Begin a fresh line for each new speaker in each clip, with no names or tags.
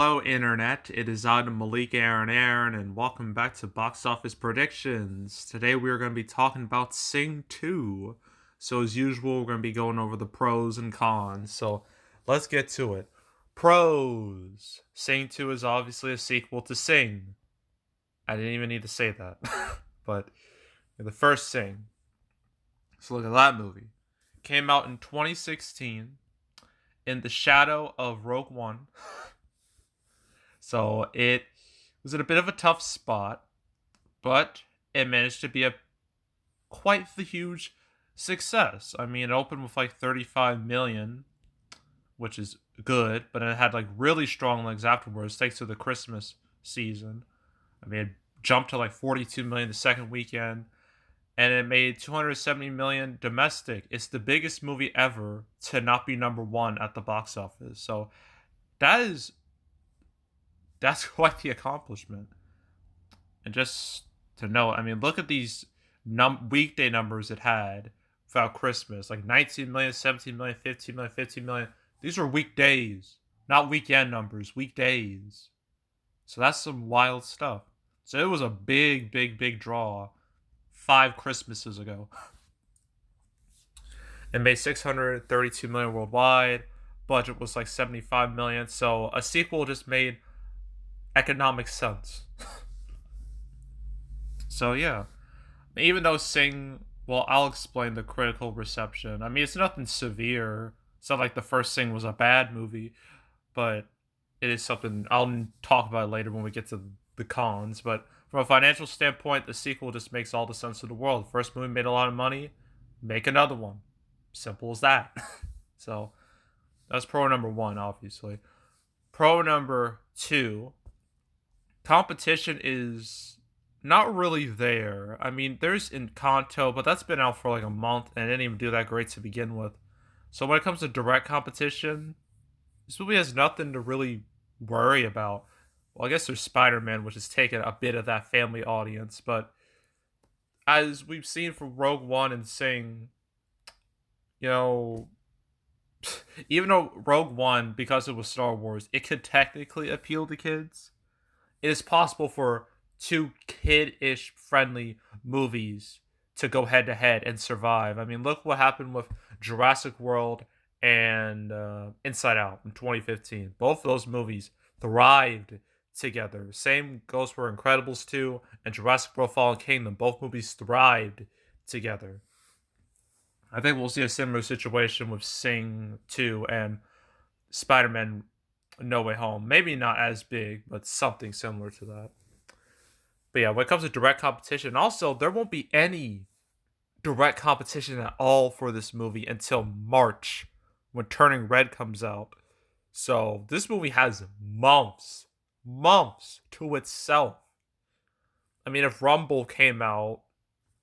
Hello, Internet. It is I, Malik Aaron, and welcome back to Box Office Predictions. Today we are going to be talking about Sing 2. So, as usual, we're going to be going over the pros and cons. So, let's get to it. Pros: Sing 2 is obviously a sequel to Sing. I didn't even need to say that. But the first Sing. So, look at that movie. Came out in 2016 in the shadow of Rogue One. So it was in a bit of a tough spot, but it managed to be a quite the huge success. I mean, it opened with like 35 million, which is good, but it had like really strong legs afterwards, thanks to the Christmas season. I mean, it jumped to like 42 million the second weekend, and it made 270 million domestic. It's the biggest movie ever to not be number one at the box office. So that is that's quite the accomplishment. And just to note, I mean, look at these weekday numbers it had without Christmas, like 19 million, 17 million, 15 million, 15 million. These are weekdays, not weekend numbers, weekdays. So that's some wild stuff. So it was a big, big, big draw 5 Christmases ago. It made 632 million worldwide. Budget was like 75 million. So a sequel just made economic sense. So yeah, even though Sing, well, I'll explain the critical reception. I mean, it's nothing severe. It's not like the first Sing was a bad movie, but it is something I'll talk about later when we get to the cons. But from a financial standpoint, the sequel just makes all the sense in the world. The first movie made a lot of money, make another one. Simple as that. So that's pro number one, obviously. Pro number two, competition is not really there. I mean, there's Encanto, but that's been out for like a month and it didn't even do that great to begin with. So when it comes to direct competition, this movie has nothing to really worry about. Well, I guess there's Spider-Man, which has taken a bit of that family audience, but as we've seen from Rogue One and Sing, you know, even though Rogue One, because it was Star Wars, it could technically appeal to kids, it is possible for two kid-ish friendly movies to go head to head and survive. I mean, look what happened with Jurassic World and Inside Out in 2015. Both of those movies thrived together. Same goes for Incredibles 2 and Jurassic World Fallen Kingdom. Both movies thrived together. I think we'll see a similar situation with Sing 2 and Spider-Man No Way Home. Maybe not as big, but something similar to that. But yeah, when it comes to direct competition, also, there won't be any direct competition at all for this movie until March when Turning Red comes out. So this movie has months to itself. I mean, if Rumble came out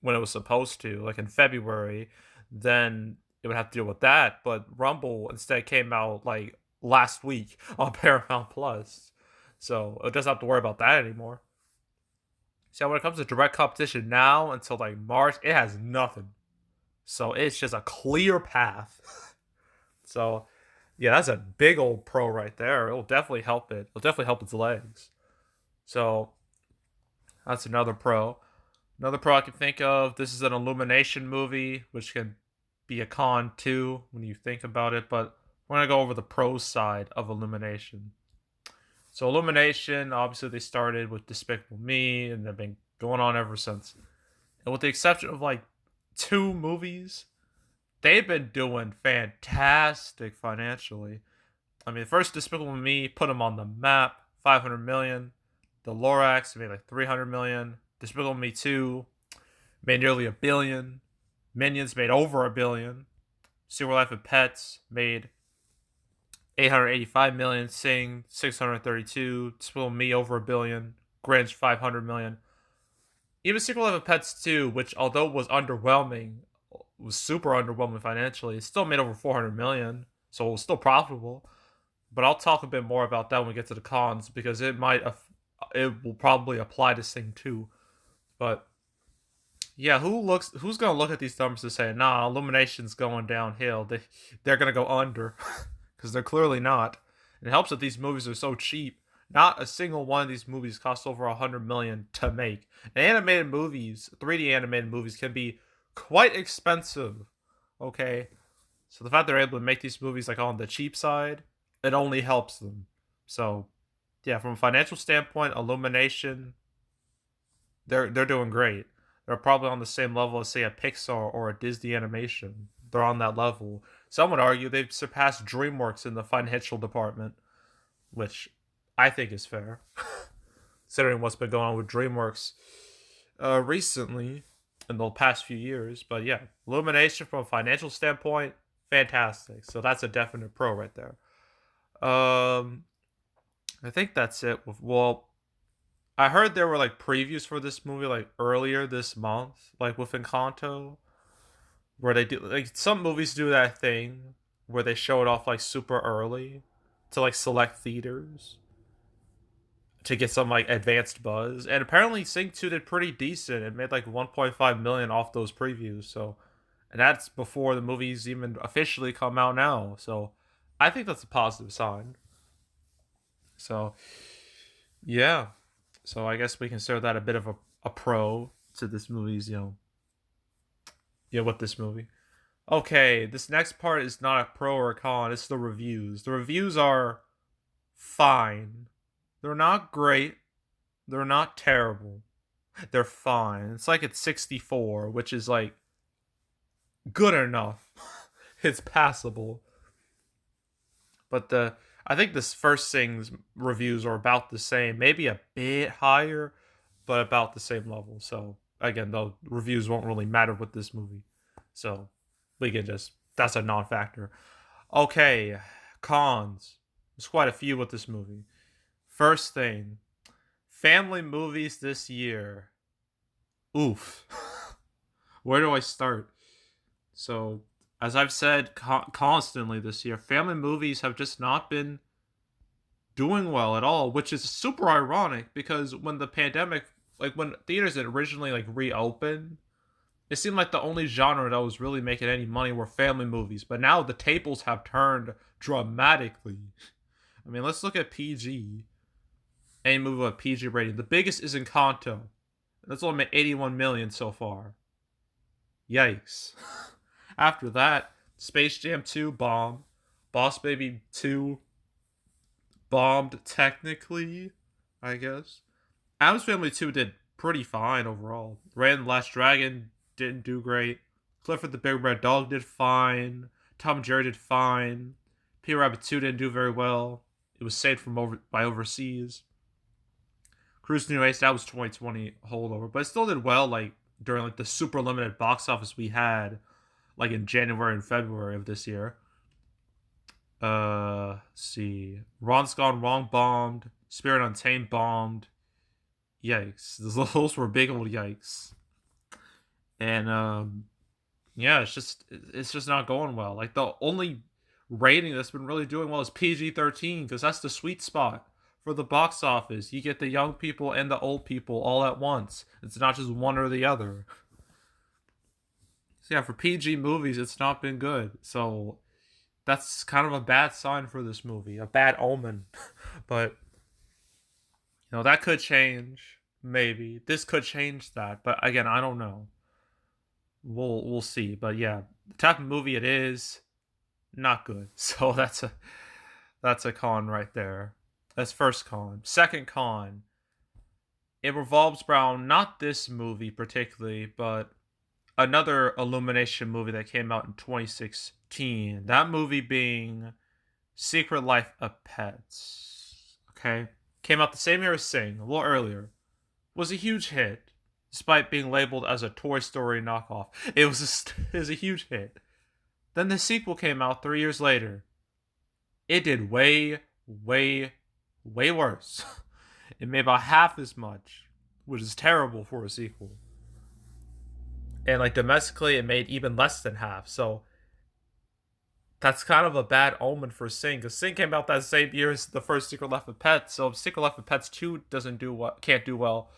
when it was supposed to, like in February, then it would have to deal with that. But Rumble instead came out like last week on Paramount Plus. So it doesn't have to worry about that anymore. So when it comes to direct competition now until like March, it has nothing. So it's just a clear path. So yeah, that's a big old pro right there. It'll definitely help it. It'll definitely help its legs. So that's another pro. Another pro I can think of, this is an Illumination movie, which can be a con too when you think about it, but we're going to go over the pro side of Illumination. So Illumination, obviously they started with Despicable Me, and they've been going on ever since. And with the exception of like 2 movies, they've been doing fantastic financially. I mean, first Despicable Me put them on the map, 500 million. The Lorax made like 300 million. Despicable Me 2 made nearly a billion. Minions made over a billion. Secret Life of Pets made 885 million. Sing 632. Despicable Me over a billion. Grinch 500 million. Even Secret Life of Pets 2, which although was underwhelming, was super underwhelming financially, it still made over 400 million. So it was still profitable. But I'll talk a bit more about that when we get to the cons, because it will probably apply to Sing 2. But yeah, who's gonna look at these numbers and say, nah, Illumination's going downhill. They're gonna go under. Because they're clearly not. It helps that these movies are so cheap. Not a single one of these movies cost over 100 million to make. And animated movies, 3D animated movies, can be quite expensive. Okay, so the fact they're able to make these movies like on the cheap side, it only helps them. So yeah, from a financial standpoint, Illumination, they're doing great. They're probably on the same level as say a Pixar or a Disney Animation. They're on that level. Some would argue they've surpassed DreamWorks in the financial department, which I think is fair, considering what's been going on with DreamWorks recently in the past few years. But yeah, Illumination from a financial standpoint, fantastic. So that's a definite pro right there. I think that's it. Well, I heard there were like previews for this movie like earlier this month, like with Encanto, where they do like some movies do that thing where they show it off like super early to like select theaters to get some like advanced buzz. And apparently Sing 2 did pretty decent. It made like 1.5 million off those previews. So, and that's before the movies even officially come out now. So, I think that's a positive sign. So, yeah. So, I guess we consider that a bit of a pro to this movie's, with this movie. Okay, this next part is not a pro or a con, it's the reviews. The reviews are fine. They're not great. They're not terrible. They're fine. It's like it's 64, which is like good enough. It's passable. But I think this first thing's reviews are about the same, maybe a bit higher, but about the same level. So again, the reviews won't really matter with this movie. So we can just that's a non-factor. Okay, cons. There's quite a few with this movie. First thing, family movies this year. Oof. Where do I start? So, as I've said constantly this year, family movies have just not been doing well at all, which is super ironic because when the pandemic, like when theaters had originally like reopened, it seemed like the only genre that was really making any money were family movies. But now the tables have turned dramatically. I mean, let's look at PG. Any movie with a PG rating. The biggest is Encanto. That's only made 81 million so far. Yikes. After that, Space Jam 2 bombed. Boss Baby 2 bombed technically, I guess. Addams Family 2 did pretty fine overall. Raya and the Last Dragon didn't do great. Clifford the Big Red Dog did fine. Tom and Jerry did fine. Peter Rabbit 2 didn't do very well. It was saved by overseas. Cruise New Ace, that was 2020 holdover, but it still did well like during like the super limited box office we had like in January and February of this year. Let's see. Ron's Gone Wrong bombed. Spirit Untamed bombed. Yikes. Those were big old yikes. And yeah, it's just not going well. Like the only rating that's been really doing well is PG-13 because that's the sweet spot for the box office. You get the young people and the old people all at once. It's not just one or the other. So yeah, for PG movies, it's not been good. So that's kind of a bad sign for this movie, a bad omen. But that could change. Maybe this could change that. But again, I don't know. We'll see. But yeah, the type of movie it is, not good. So that's a con right there. That's first con. Second con, it revolves around not this movie particularly, but another Illumination movie that came out in 2016. That movie being Secret Life of Pets. Okay? Came out the same year as Sing, a little earlier. Was a huge hit, despite being labeled as a Toy Story knockoff. It was a huge hit. Then the sequel came out 3 years later. It did way, way, way worse. It made about half as much, which is terrible for a sequel. And like domestically, it made even less than half. So that's kind of a bad omen for Sing, because Sing came out that same year as the first Secret Life of Pets. So if Secret Life of Pets 2 can't do well,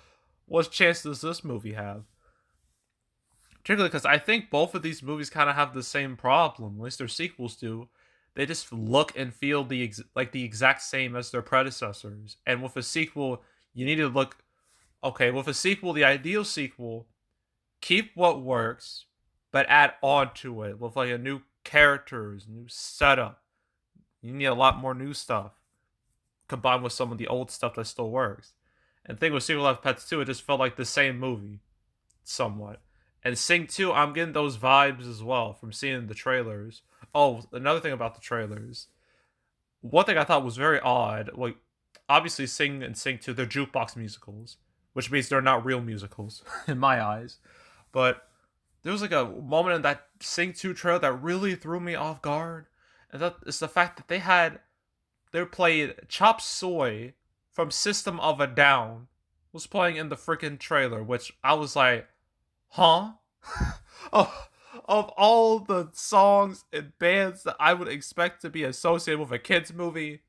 what chance does this movie have? Particularly because I think both of these movies kind of have the same problem. At least their sequels do. they just look and feel like the exact same as their predecessors. And with a sequel, you need to look okay. With a sequel, the ideal sequel, keep what works, but add on to it with like a new characters, new setup. You need a lot more new stuff combined with some of the old stuff that still works. And the thing with Secret Life of Pets 2, it just felt like the same movie, somewhat. And Sing 2, I'm getting those vibes as well from seeing the trailers. Oh, another thing about the trailers. One thing I thought was very odd, like, obviously Sing and Sing 2, they're jukebox musicals, which means they're not real musicals, in my eyes. But there was like a moment in that Sing 2 trailer that really threw me off guard. And that is the fact that they played Chop Suey from System of a Down was playing in the freaking trailer, which I was like, huh? of, of all the songs and bands that I would expect to be associated with a kids movie,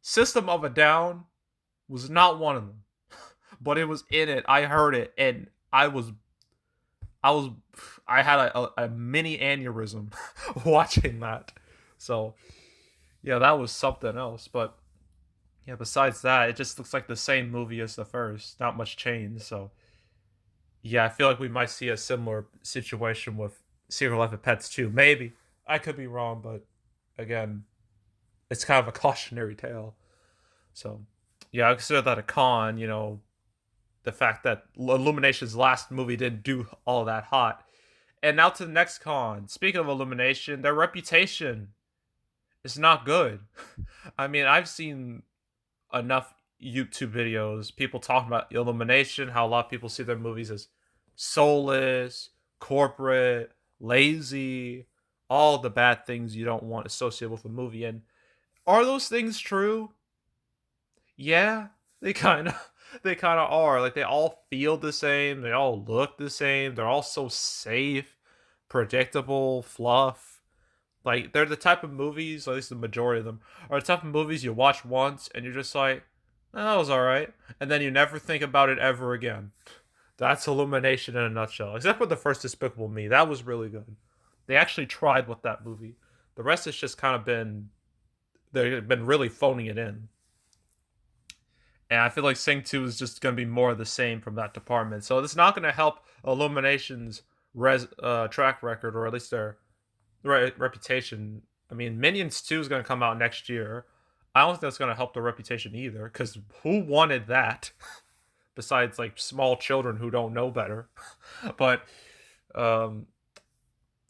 System of a Down was not one of them. But it was in it. I heard it, and I was, I had a mini aneurysm watching that. So yeah, that was something else. But yeah, besides that, it just looks like the same movie as the first. Not much change. So yeah, I feel like we might see a similar situation with Secret Life of Pets 2. Maybe. I could be wrong, but again, it's kind of a cautionary tale. So yeah, I consider that a con, the fact that Illumination's last movie didn't do all that hot. And now to the next con. Speaking of Illumination, their reputation is not good. I mean, I've seen enough YouTube videos, people talking about Illumination, how a lot of people see their movies as soulless, corporate, lazy, all the bad things you don't want associated with a movie. And are those things true? Yeah, they kind of are. Like they all feel the same, they all look the same, they're all so safe, predictable, fluff. Like they're the type of movies, at least the majority of them, are the type of movies you watch once and you're just like, that was alright. And then you never think about it ever again. That's Illumination in a nutshell. Except for the first Despicable Me. That was really good. They actually tried with that movie. The rest has just kind of been, they've been really phoning it in. And I feel like Sing 2 is just going to be more of the same from that department. So it's not going to help Illumination's track record, or at least their reputation. I mean, Minions 2 is going to come out next year. I don't think that's going to help their reputation either, because who wanted that? Besides, like, small children who don't know better. But, um,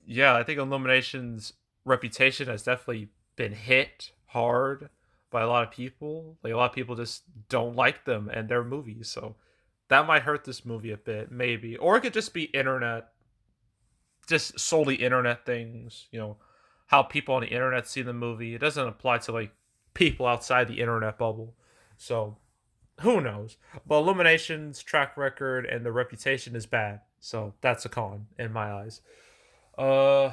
yeah, I think Illumination's reputation has definitely been hit hard by a lot of people. Like a lot of people just don't like them and their movies, so that might hurt this movie a bit, maybe. Or it could just be internet, just solely internet things. How people on the internet see the movie. It doesn't apply to like people outside the internet bubble. So who knows? But Illumination's track record and the reputation is bad, so that's a con in my eyes. Uh,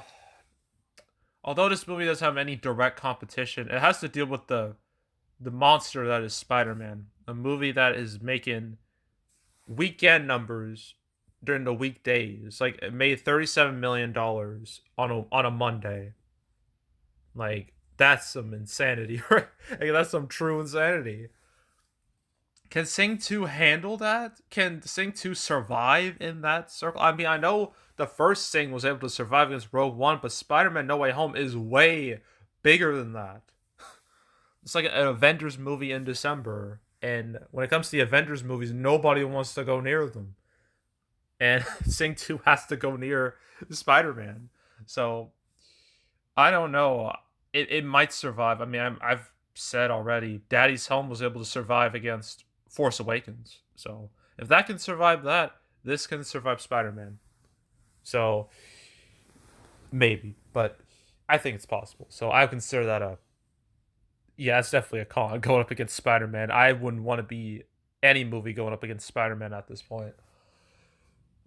Although this movie doesn't have any direct competition, it has to deal with the monster that is Spider-Man, a movie that is making weekend numbers during the weekdays. Like it made $37 million on a Monday. Like that's some insanity, right? Like, that's some true insanity. Can Sing 2 handle that? Can Sing 2 survive in that circle? I mean, I know the first Sing was able to survive against Rogue One, but Spider-Man No Way Home is way bigger than that. It's like an Avengers movie in December, and when it comes to the Avengers movies, nobody wants to go near them. And Sing 2 has to go near Spider-Man. So I don't know. It might survive. I mean, I've said already, Daddy's Home was able to survive against Force Awakens. So if that can survive that, this can survive Spider-Man. So maybe, but I think it's possible. So I consider that a yeah, it's definitely a con going up against Spider-Man. I wouldn't want to be any movie going up against Spider-Man at this point.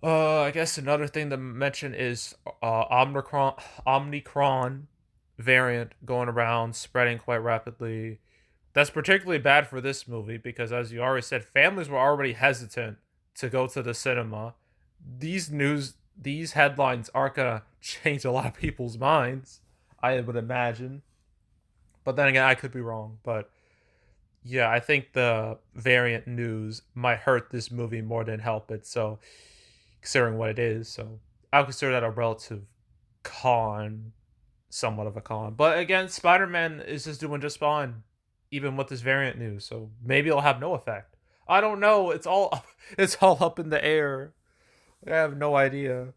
I guess another thing to mention is Omicron variant going around, spreading quite rapidly. That's particularly bad for this movie because, as you already said, families were already hesitant to go to the cinema. These headlines aren't gonna change a lot of people's minds, I would imagine. But then again, I could be wrong. But yeah, I think the variant news might hurt this movie more than help it. So, considering what it is, so I would consider that a relative con, somewhat of a con. But again, Spider Man is just doing just fine, even with this variant news. So maybe it'll have no effect. I don't know. It's all it's all up in the air. I have no idea.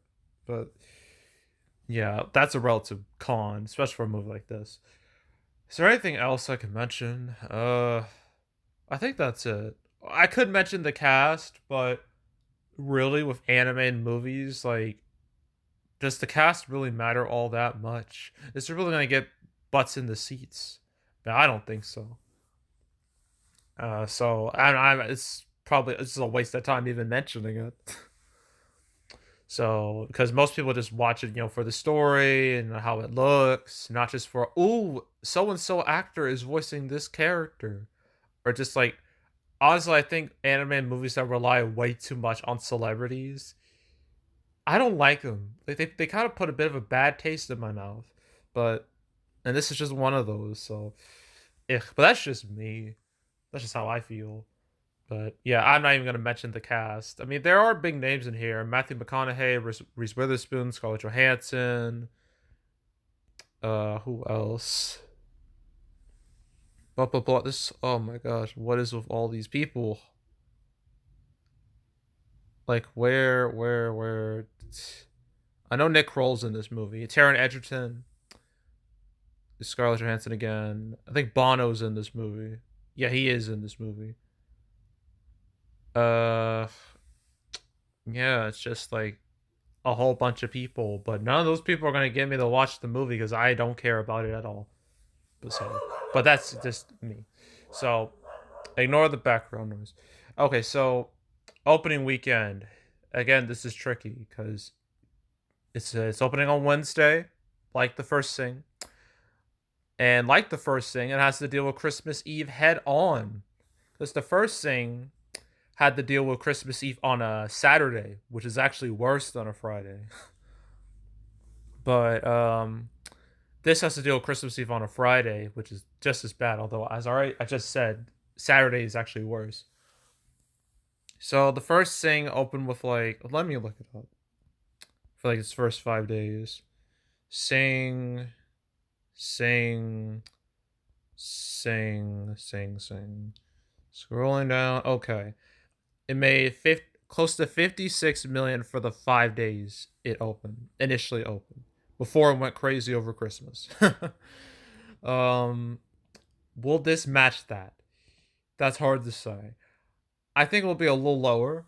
But yeah, that's a relative con, especially for a movie like this. Is there anything else I can mention? I think that's it. I could mention the cast, but really with animated movies, like, does the cast really matter all that much? Is it really gonna get butts in the seats? No, I don't think so. So it's probably it's a waste of time even mentioning it. So because most people just watch it, for the story and how it looks, not just for ooh, so and so actor is voicing this character, or just like honestly, I think anime movies that rely way too much on celebrities, I don't like them. Like they kind of put a bit of a bad taste in my mouth. But and this is just one of those. So, but that's just me. That's just how I feel. But yeah, I'm not even gonna mention the cast. I mean, there are big names in here: Matthew McConaughey, Reese Witherspoon, Scarlett Johansson. Who else? Blah blah blah. This. Oh my gosh, what is with all these people? Like where? I know Nick Kroll's in this movie. Taron Egerton, Scarlett Johansson again. I think Bono's in this movie. Yeah, he is in this movie. Uh, yeah, it's just like a whole bunch of people, but none of those people are gonna get me to watch the movie because I don't care about it at all. But that's just me. So ignore the background noise. Okay, so opening weekend. Again, this is tricky because it's opening on Wednesday, like the first thing, and like the first thing, it has to deal with Christmas Eve head on. Because the first thing had to deal with Christmas Eve on a Saturday, which is actually worse than a Friday. But this has to deal with Christmas Eve on a Friday, which is just as bad. Although, as I just said, Saturday is actually worse. So the first thing opened with like, let me look it up for like its first 5 days. Sing, sing, sing. Scrolling down. Okay, it made close to 56 million for the 5 days it initially opened, before it went crazy over Christmas. um, will this match that? That's hard to say. I think it'll be a little lower.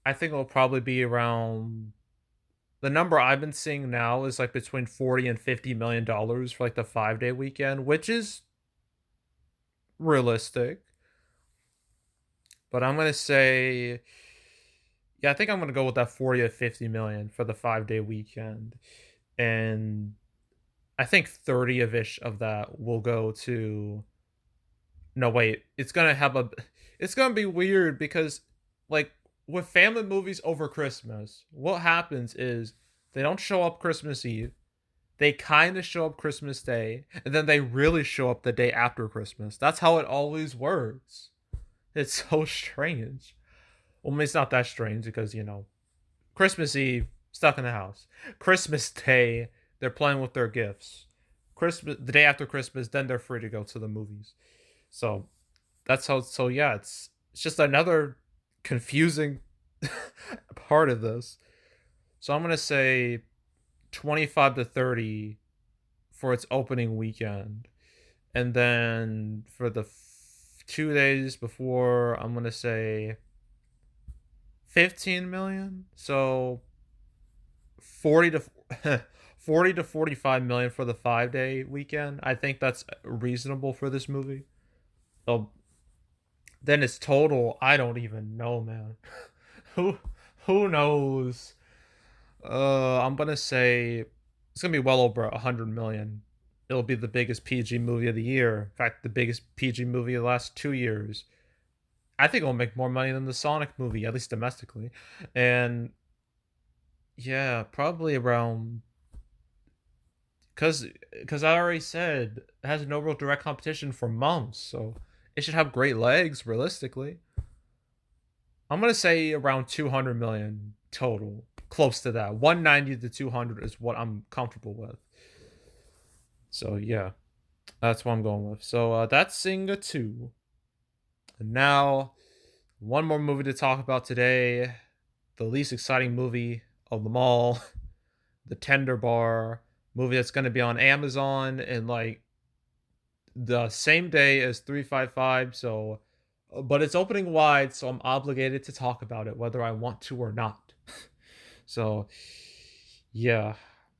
I think it'll probably be around the number I've been seeing now is like between 40 and 50 million dollars for like the 5 day weekend, which is realistic. But I'm gonna say, yeah, I think I'm gonna go with that 40 to 50 million for the 5 day weekend, and I think 30 of ish of that will go to. No, wait, it's gonna be weird because, like, with family movies over Christmas, what happens is they don't show up Christmas Eve. They kind of show up Christmas Day, and then they really show up the day after Christmas. That's how it always works. It's so strange. Well, I mean, it's not that strange because, Christmas Eve, stuck in the house. Christmas Day, they're playing with their gifts. The day after Christmas, then they're free to go to the movies. So that's how. So yeah, it's just another confusing part of this. So I'm gonna say 25 to 30 for its opening weekend, and then for the 2 days before, I'm gonna say 15 million. So 40 to 40 to 45 million for the 5 day weekend. I think that's reasonable for this movie. So then its total, I don't even know, man. who who knows? I'm gonna say it's gonna be well over 100 million. It'll be the biggest PG movie of the year. In fact, the biggest PG movie of the last 2 years. I think it'll make more money than the Sonic movie, at least domestically. And yeah, probably around Because I already said it has no real direct competition for months, so it should have great legs. Realistically, I'm gonna say around 200 million total, close to that. 190 to 200 is what I'm comfortable with. So yeah, that's what I'm going with. So that's Singa 2. And now, one more movie to talk about today. The least exciting movie of them all, The Tender Bar, movie that's going to be on Amazon in like the same day as 355. So, but it's opening wide, so I'm obligated to talk about it whether I want to or not. So, yeah,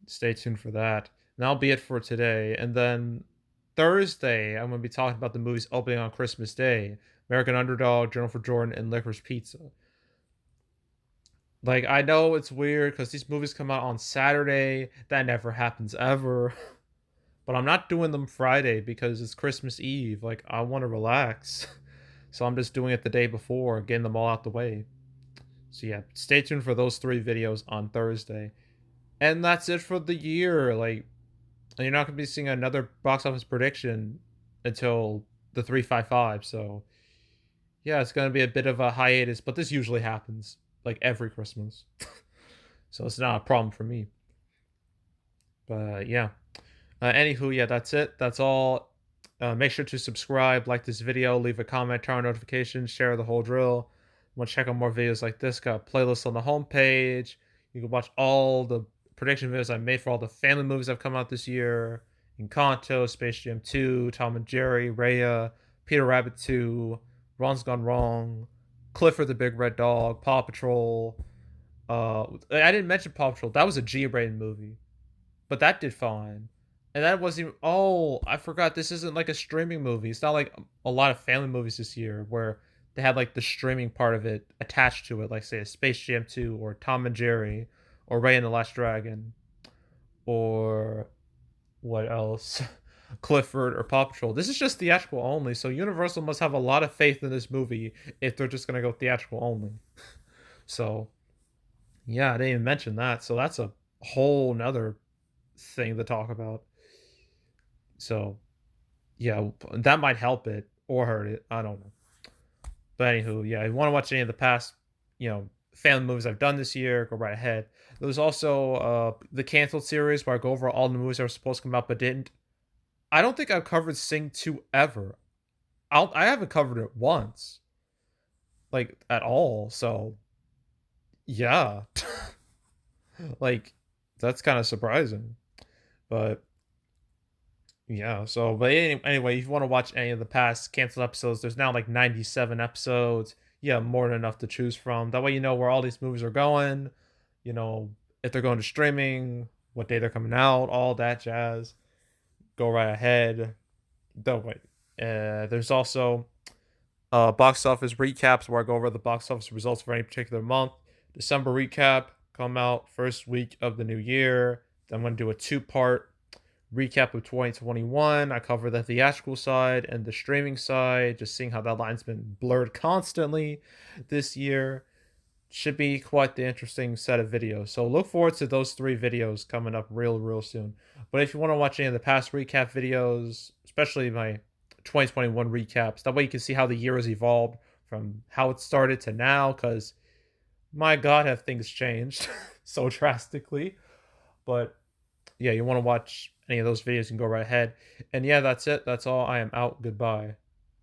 stay tuned for that. And that'll be it for today. And then Thursday, I'm going to be talking about the movies opening on Christmas Day: American Underdog, Jennifer Jordan, and Licorice Pizza. Like, I know it's weird because these movies come out on Saturday. That never happens ever. But I'm not doing them Friday because it's Christmas Eve. Like, I want to relax. So I'm just doing it the day before, getting them all out the way. So yeah, stay tuned for those 3 videos on Thursday. And that's it for the year. Like, you're not going to be seeing another box office prediction until the 355. So yeah, it's going to be a bit of a hiatus, but this usually happens like every Christmas. So it's not a problem for me. But yeah. Anywho, yeah, that's it. That's all. Make sure to subscribe, like this video, leave a comment, turn on notifications, share the whole drill. Want to check out more videos like this? Got a playlist on the homepage. You can watch all the prediction videos I made for all the family movies that have come out this year: Encanto, Space Jam 2, Tom and Jerry, Raya, Peter Rabbit 2, Ron's Gone Wrong, Clifford the Big Red Dog, Paw Patrol. I didn't mention Paw Patrol. That was a G-rated movie, but that did fine. And that wasn't even. Oh, I forgot. This isn't like a streaming movie. It's not like a lot of family movies this year where they had like the streaming part of it attached to it, like say a Space Jam 2 or Tom and Jerry or Ray and the Last Dragon or what else? Clifford or Paw Patrol. This is just theatrical only, so Universal must have a lot of faith in this movie if they're just gonna go theatrical only. So yeah, I didn't even mention that. So that's a whole nother thing to talk about. So yeah, that might help it or hurt it. I don't know. But anywho, yeah, if you want to watch any of the past, family movies I've done this year, go right ahead. There was also the canceled series where I go over all the movies that were supposed to come out but didn't. I don't think I've covered Sing 2 ever. I haven't covered it once, like at all. So yeah, like that's kind of surprising. But yeah, so but anyway, if you want to watch any of the past canceled episodes, there's now like 97 episodes. Yeah, more than enough to choose from. That way you know where all these movies are going, you know, if they're going to streaming, what day they're coming out, all that jazz. Go right ahead. Don't wait. There's also box office recaps where I go over the box office results for any particular month. December recap come out first week of the new year. Then I'm going to do a 2-part recap of 2021. I cover the theatrical side and the streaming side, just seeing how that line's been blurred constantly this year. Should be quite the interesting set of videos. So look forward to those 3 videos coming up real soon. But if you want to watch any of the past recap videos, especially my 2021 recaps, that way you can see how the year has evolved from how it started to now, because my god, have things changed so drastically. But yeah, you want to watch any of those videos, you can go right ahead. And yeah, that's it. That's all. I am out. Goodbye.